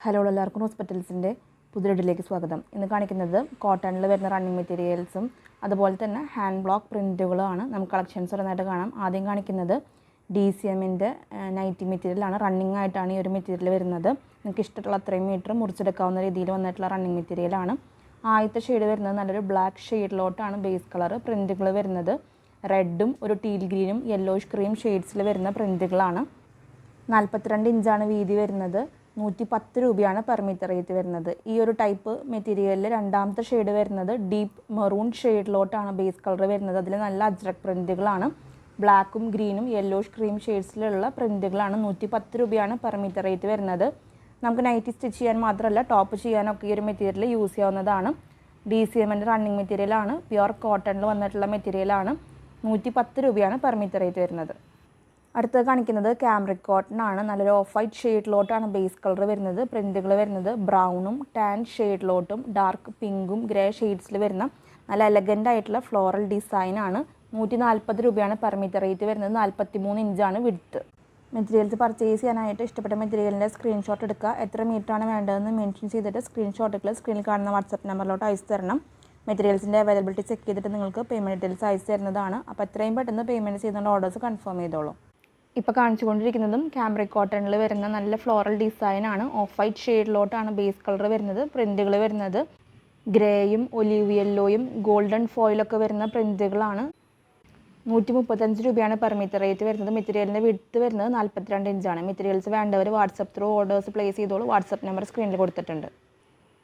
Hello എല്ലാവർക്കും ഹോസ്പിറ്റൽസിൻ്റെ പുതിയൊരിലേക്ക് സ്വാഗതം. ഇന്ന് കാണിക്കുന്നത് കോട്ടണിൽ വരുന്ന റണ്ണിങ് മെറ്റീരിയൽസും അതുപോലെ തന്നെ ഹാൻഡ് ബ്ലോക്ക് പ്രിൻറ്റുകളുമാണ്. നമുക്ക് കളക്ഷൻസ് ഓരോന്നായിട്ട് കാണാം. ആദ്യം കാണിക്കുന്നത് DCMൻ്റെ നൈറ്റി മെറ്റീരിയലാണ്. റണ്ണിങ് ആയിട്ടാണ് ഈ ഒരു മെറ്റീരിയൽ വരുന്നത്. നിങ്ങൾക്ക് ഇഷ്ടമുള്ള അത്രയും മീറ്റർ മുറിച്ചെടുക്കാവുന്ന രീതിയിൽ വന്നിട്ടുള്ള റണ്ണിങ് മെറ്റീരിയലാണ്. ആദ്യത്തെ ഷെയ്ഡ് വരുന്നത് നല്ലൊരു ബ്ലാക്ക് ഷെയ്ഡിലോട്ടാണ് ബേസ് കളർ. പ്രിൻറ്റുകൾ വരുന്നത് റെഡും ഒരു ടീൽ ഗ്രീനും യെല്ലോയിഷ് ക്രീം ഷെയ്ഡ്സിൽ വരുന്ന പ്രിൻറ്റുകളാണ്. 42 ഇഞ്ചാണ് വീതി വരുന്നത്. 110 രൂപയാണ് പെർ മീറ്റർ റേറ്റ് വരുന്നത്. ഈ ഒരു ടൈപ്പ് മെറ്റീരിയലിൽ രണ്ടാമത്തെ ഷെയ്ഡ് വരുന്നത് ഡീപ്പ് മെറൂൺ ഷെയ്ഡിലോട്ടാണ് ബേസ് കളർ വരുന്നത്. അതിൽ നല്ല അജ്രക് പ്രിൻറ്റുകളാണ്. ബ്ലാക്കും ഗ്രീനും യെല്ലോയിഷ് ക്രീം ഷെയ്ഡ്സിലുള്ള പ്രിൻറ്റുകളാണ്. 110 രൂപയാണ് പെർ മീറ്റർ റേറ്റ് വരുന്നത്. നമുക്ക് നൈറ്റി സ്റ്റിച്ച് ചെയ്യാൻ മാത്രമല്ല ടോപ്പ് ചെയ്യാനൊക്കെ ഈ ഒരു മെറ്റീരിയൽ യൂസ് ചെയ്യാവുന്നതാണ്. DCMൻ്റെ റണ്ണിങ് മെറ്റീരിയലാണ്. പ്യുവർ കോട്ടണിൽ വന്നിട്ടുള്ള മെറ്റീരിയലാണ്. 110 രൂപയാണ് പെർ മീറ്റർ റേറ്റ് വരുന്നത്. അടുത്തത് കാണിക്കുന്നത് ക്യാമ്രിക് കോട്ടൺ ആണ്. നല്ലൊരു ഓഫ് വൈറ്റ് ഷെയ്ഡിലോട്ടാണ് ബേസ് കളർ വരുന്നത്. പ്രിൻറ്റുകൾ വരുന്നത് ബ്രൗണും ടാൻ ഷെയ്ഡിലോട്ടും ഡാർക്ക് പിങ്കും ഗ്രേ ഷെയ്ഡ്സിൽ വരുന്ന നല്ല എലഗൻ്റ് ആയിട്ടുള്ള ഫ്ലോറൽ ഡിസൈനാണ്. 140 രൂപയാണ് പെർ മീറ്റർ റേറ്റ് വരുന്നത്. 43 ഇഞ്ചാണ് വിഡ്ത്ത്. മെറ്റീരിയൽസ് പർച്ചേസ് ചെയ്യാനായിട്ട് ഇഷ്ടപ്പെട്ട മെറ്റീരിയലിൻ്റെ സ്ക്രീൻഷോട്ട് എടുക്കുക. എത്ര മീറ്ററാണ് വേണ്ടതെന്ന് മെൻഷൻ ചെയ്തിട്ട് സ്ക്രീൻഷോട്ടുകൾ സ്ക്രീനിൽ കാണുന്ന വാട്സപ്പ് നമ്പറിലോട്ട് അയച്ചു തരണം. മെറ്റീരിയൽസിൻ്റെ അവൈലബിലിറ്റി ചെക്ക് ചെയ്തിട്ട് നിങ്ങൾക്ക് പേയ്മെൻറ്റ് ഡീറ്റെയിൽസ് അയച്ചു തരുന്നതാണ്. അപ്പോൾ എത്രയും പെട്ടെന്ന് പേയ്മെൻറ്റ് ചെയ്യുന്ന ഓർഡേഴ്സ് കൺഫേം ചെയ്തോളൂ. ഇപ്പോൾ കാണിച്ചുകൊണ്ടിരിക്കുന്നതും ക്യാമ്രിക് കോട്ടണിൽ വരുന്ന നല്ല ഫ്ലോറൽ ഡിസൈനാണ്. ഓഫ് വൈറ്റ് ഷെയ്ഡിലോട്ടാണ് ബേസ് കളർ വരുന്നത്. പ്രിൻറ്റുകൾ വരുന്നത് ഗ്രേയും ഒലീവ് യെല്ലോയും ഗോൾഡൻ ഫോയിലൊക്കെ വരുന്ന പ്രിൻറ്റുകളാണ്. 135 രൂപയാണ് പെർ മീറ്റർ റേറ്റ് വരുന്നത്. മെറ്റീരിയലിൻ്റെ വിഡ്ത്ത് വരുന്നത് 42 ഇഞ്ചാണ്. മെറ്റീരിയൽസ് വേണ്ടവർ വാട്സപ്പ് ത്രൂ ഓർഡേഴ്സ് പ്ലേസ് ചെയ്തോളൂ. വാട്സപ്പ് നമ്പർ സ്ക്രീനിൽ കൊടുത്തിട്ടുണ്ട്.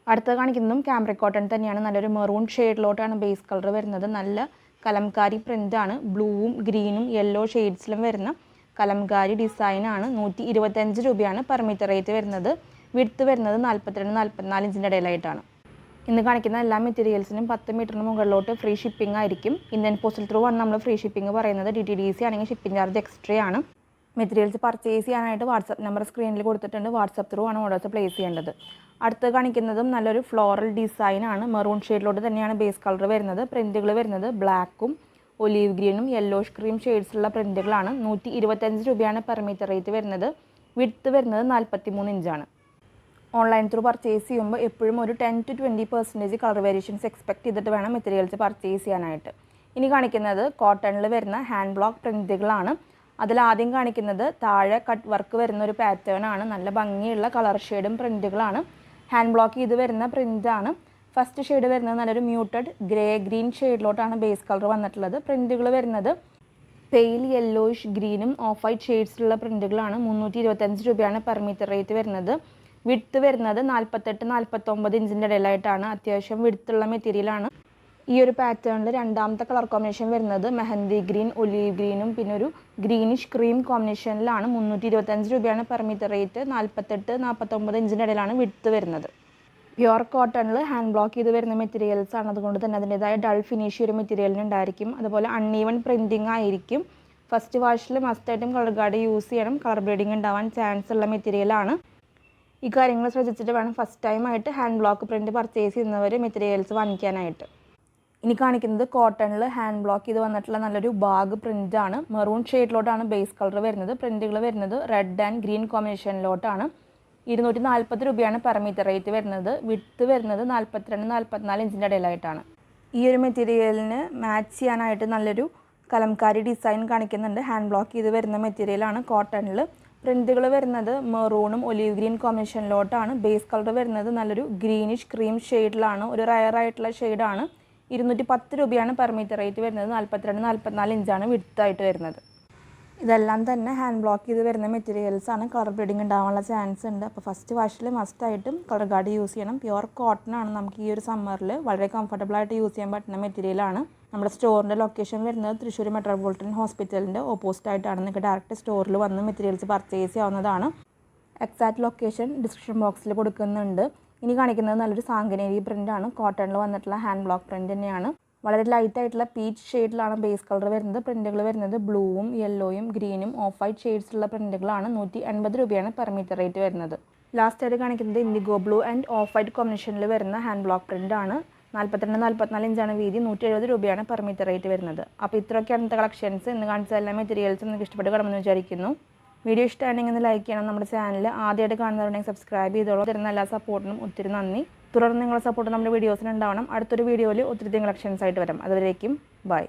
അടുത്തത് കാണിക്കുന്നതും ക്യാമ്രിക് കോട്ടൺ തന്നെയാണ്. നല്ലൊരു മെറൂൺ ഷെയ്ഡിലോട്ടാണ് ബേസ് കളർ വരുന്നത്. നല്ല കലംകാരി പ്രിൻ്റാണ്. ബ്ലൂവും ഗ്രീനും യെല്ലോ ഷെയ്ഡ്സിലും വരുന്ന കലംകാരി ഡിസൈനാണ്. 125 രൂപയാണ് പെർ മീറ്റർ റേറ്റ് വരുന്നത്. വിഡ്ത്ത് വരുന്നത് 42-44 ഇഞ്ചിൻ്റെ ഇടയിലായിട്ടാണ്. ഇന്ന് കാണിക്കുന്ന എല്ലാ മെറ്റീരിയൽസിനും 10 മീറ്ററിന് മുകളിലോട്ട് ഫ്രീ ഷിപ്പിംഗ് ആയിരിക്കും. ഇന്ത്യൻ പോസ്റ്റൽ ത്രൂ ആണ് നമ്മൾ ഫ്രീ ഷിപ്പിംഗ് പറയുന്നത്. DTDC ആണെങ്കിൽ ഷിപ്പിംഗ് ചാർജ് എക്സ്ട്രാ ആണ്. മെറ്റീരിയൽസ് പർച്ചേസ് ചെയ്യാനായിട്ട് വാട്സപ്പ് നമ്പർ സ്ക്രീനിൽ കൊടുത്തിട്ടുണ്ട്. വാട്സപ്പ് ത്രൂ ആണ് ഓർഡേഴ്സ് പ്ലേസ് ചെയ്യേണ്ടത്. അടുത്ത് കാണിക്കുന്നതും നല്ലൊരു ഫ്ലോറൽ ഡിസൈനാണ്. മെറൂൺ ഷെയ്ഡിലോട്ട് തന്നെയാണ് ബേസ് കളർ വരുന്നത്. പ്രിൻറ്റുകൾ വരുന്നത് ബ്ലാക്കും ഒലീവ് ഗ്രീനും യെല്ലോഷ് ക്രീം ഷെയ്ഡ്സുള്ള പ്രിൻറ്റുകളാണ്. 125 രൂപയാണ് പെർ മീറ്റർ റേറ്റ് വരുന്നത്. വിഡ്ത്ത് വരുന്നത് 43 ഇഞ്ചാണ്. ഓൺലൈൻ ത്രൂ പർച്ചേസ് ചെയ്യുമ്പോൾ എപ്പോഴും ഒരു 10-20% കളർ വേരിയേഷൻസ് എക്സ്പെക്ട് ചെയ്തിട്ട് വേണം മെറ്റീരിയൽസ് പർച്ചേസ് ചെയ്യാനായിട്ട്. ഇനി കാണിക്കുന്നത് കോട്ടണിൽ വരുന്ന ഹാൻഡ് ബ്ലോക്ക് പ്രിൻറ്റുകളാണ്. അതിലാദ്യം കാണിക്കുന്നത് താഴെ കട്ട് വർക്ക് വരുന്ന ഒരു പാറ്റേൺ ആണ്. നല്ല ഭംഗിയുള്ള കളർ ഷെയ്ഡും പ്രിൻറ്റുകളാണ്. ഹാൻഡ് ബ്ലോക്ക് ചെയ്ത് വരുന്ന പ്രിൻ്റാണ്. ഫസ്റ്റ് ഷെയ്ഡ് വരുന്നത് നല്ലൊരു മ്യൂട്ടഡ് ഗ്രേ ഗ്രീൻ ഷെയ്ഡിലോട്ടാണ് ബേസ് കളർ വന്നിട്ടുള്ളത്. പ്രിൻറ്റുകൾ വരുന്നത് പെയിൽ യെല്ലോയിഷ് ഗ്രീനും ഓഫ് വൈറ്റ് ഷെയ്ഡ്സിലുള്ള പ്രിൻറ്റുകളാണ്. 325 രൂപയാണ് പെർ മീറ്റർ റേറ്റ് വരുന്നത്. വിഡ്ത്ത് വരുന്നത് 48-49 ഇഞ്ചിൻ്റെ ഇടയിലായിട്ടാണ്. അത്യാവശ്യം വിഡ്ത്തുള്ള മെറ്റീരിയലാണ്. ഈ ഒരു പാറ്റേണിൽ രണ്ടാമത്തെ കളർ കോമ്പിനേഷൻ വരുന്നത് മെഹന്തി ഗ്രീൻ ഒലീവ് ഗ്രീനും പിന്നെ ഒരു ഗ്രീനിഷ് ക്രീം കോമ്പിനേഷനിലാണ്. 325 രൂപയാണ് പെർ മീറ്റർ റേറ്റ്. 48-49 ഇഞ്ചിൻ്റെ ഇടയിലാണ് വിഡ്ത്ത് വരുന്നത്. പ്യുവർ കോട്ടണിൽ ഹാൻഡ് ബ്ലോക്ക് ചെയ്ത് വരുന്ന മെറ്റീരിയൽസ് ആണ്. അതുകൊണ്ട് തന്നെ അതിൻ്റെതായ ഡൾ ഫിനിഷ് ഒരു മെറ്റീരിയലിന് ഉണ്ടായിരിക്കും. അതുപോലെ അൺഈവൻ പ്രിൻറ്റിങ് ആയിരിക്കും. ഫസ്റ്റ് വാഷിൽ മസ്റ്റായിട്ടും കളർ ഗാർഡ് യൂസ് ചെയ്യണം. കളർ ബ്ലീഡിങ് ഉണ്ടാവാൻ ചാൻസ് ഉള്ള മെറ്റീരിയലാണ്. ഈ കാര്യങ്ങൾ ശ്രദ്ധിച്ചിട്ട് വേണം ഫസ്റ്റ് ടൈമായിട്ട് ഹാൻഡ് ബ്ലോക്ക് പ്രിൻറ്റ് പർച്ചേസ് ചെയ്യുന്നവർ മെറ്റീരിയൽസ് വാങ്ങിക്കാനായിട്ട്. ഇനി കാണിക്കുന്നത് കോട്ടണിൽ ഹാൻഡ് ബ്ലോക്ക് ചെയ്ത് വന്നിട്ടുള്ള നല്ലൊരു ബാഗ് പ്രിൻ്റാണ്. മെറൂൺ ഷെയ്ഡിലോട്ടാണ് ബേസ് കളർ വരുന്നത്. പ്രിൻറ്റുകൾ വരുന്നത് റെഡ് ആൻഡ് ഗ്രീൻ കോമ്പിനേഷനിലോട്ടാണ്. 240 രൂപയാണ് പെർ മീറ്റർ റേറ്റ് വരുന്നത്. വിഡ്ത്ത് വരുന്നത് 42-44 ഇഞ്ചിൻ്റെ ഇടയിലായിട്ടാണ്. ഈ ഒരു മെറ്റീരിയലിന് മാച്ച് ചെയ്യാനായിട്ട് നല്ലൊരു കലംകാരി ഡിസൈൻ കാണിക്കുന്നുണ്ട്. ഹാൻഡ് ബ്ലോക്ക് ചെയ്ത് വരുന്ന മെറ്റീരിയലാണ് കോട്ടണിൽ. പ്രിൻറ്റുകൾ വരുന്നത് മെറൂണും ഒലീവ് ഗ്രീൻ കോമ്പിനേഷനിലോട്ടാണ്. ബേസ് കളർ വരുന്നത് നല്ലൊരു ഗ്രീനിഷ് ക്രീം ഷെയ്ഡിലാണ്. ഒരു റയർ ആയിട്ടുള്ള ഷെയ്ഡാണ്. 210 രൂപയാണ് പെർ മീറ്റർ റേറ്റ് വരുന്നത്. 42-44 ഇഞ്ചാണ് വിഡ്ത്തായിട്ട് വരുന്നത്. ഇതെല്ലാം തന്നെ ഹാൻഡ് ബ്ലോക്ക് ചെയ്ത് വരുന്ന മെറ്റീരിയൽസ് ആണ്. കളർ ബ്ലീഡിങ് ഉണ്ടാവാനുള്ള ചാൻസ് ഉണ്ട്. അപ്പോൾ ഫസ്റ്റ് വാഷിൽ മസ്റ്റായിട്ടും കളർ ഗാർഡ് യൂസ് ചെയ്യണം. പ്യുവർ കോട്ടൺ ആണ്. നമുക്ക് ഈ ഒരു സമ്മറിൽ വളരെ കംഫർട്ടബിൾ ആയിട്ട് യൂസ് ചെയ്യാൻ പറ്റുന്ന മെറ്റീരിയലാണ്. നമ്മുടെ സ്റ്റോറിൻ്റെ ലൊക്കേഷൻ വരുന്നത് തൃശ്ശൂർ മെട്രോപൊളിറ്റൻ ഹോസ്പിറ്റലിൻ്റെ ഓപ്പോസിറ്റ് ആയിട്ടാണ്. നിങ്ങൾക്ക് ഡയറക്റ്റ് സ്റ്റോറിൽ വന്ന് മെറ്റീരിയൽസ് പർച്ചേസ് ചെയ്യാവുന്നതാണ്. എക്സാക്ട് ലൊക്കേഷൻ ഡിസ്ക്രിപ്ഷൻ ബോക്സിൽ കൊടുക്കുന്നുണ്ട്. ഇനി കാണിക്കുന്നത് നല്ലൊരു സാങ്കനേരി പ്രിൻ്റാണ്. കോട്ടണിൽ വന്നിട്ടുള്ള ഹാൻഡ് ബ്ലോക്ക് പ്രിൻ്റ് തന്നെയാണ്. വളരെ ലൈറ്റ് ആയിട്ടുള്ള പീച്ച് ഷെയ്ഡിലാണ് ബേസ് കളർ വരുന്നത്. പ്രിൻറ്റുകൾ വരുന്നത് ബ്ലൂവും യെല്ലോയും ഗ്രീനും ഓഫ് വൈറ്റ് ഷെയ്ഡ്സുള്ള പ്രിൻറ്റുകളാണ്. 180 രൂപയാണ് പെർ മീറ്റർ റേറ്റ് വരുന്നത്. ലാസ്റ്റ് ആയിട്ട് കാണിക്കുന്നത് indigo blue and off white കോമ്പിനേഷനിൽ വരുന്ന ഹാൻഡ് ബ്ലോക്ക് പ്രിൻ്റാണ്. 42-44 ഇഞ്ചാണ് വീതി. 170 രൂപയാണ് പെർ മീറ്റർ റേറ്റ് വരുന്നത്. അപ്പോൾ ഇത്രയൊക്കെയാണ് ഇന്നത്തെ കളക്ഷൻസ്. ഇന്ന് കാണിച്ച എല്ലാ മെറ്റീരിയൽസും നിങ്ങൾക്ക് ഇഷ്ടപ്പെട്ട് കിടമെന്ന് വിചാരിക്കുന്നു. വീഡിയോ ഇഷ്ടമാണെങ്കിൽ ഒന്ന് ലൈക്ക് ചെയ്യണം. നമ്മുടെ ചാനൽ ആദ്യമായിട്ട് കാണുന്നവരുണ്ടെങ്കിൽ സബ്സ്ക്രൈബ് ചെയ്തോളൂ. തരുന്ന എല്ലാ സപ്പോർട്ടിനും ഒത്തിരി നന്ദി. തുടർന്ന് നിങ്ങളുടെ സപ്പോർട്ട് നമ്മുടെ വീഡിയോസിന് ഉണ്ടാവണം. അടുത്തൊരു വീഡിയോയിൽ ഒത്തിരി കളക്ഷൻസ് ആയിട്ട് വരാം. അതുവരേക്കും ബൈ.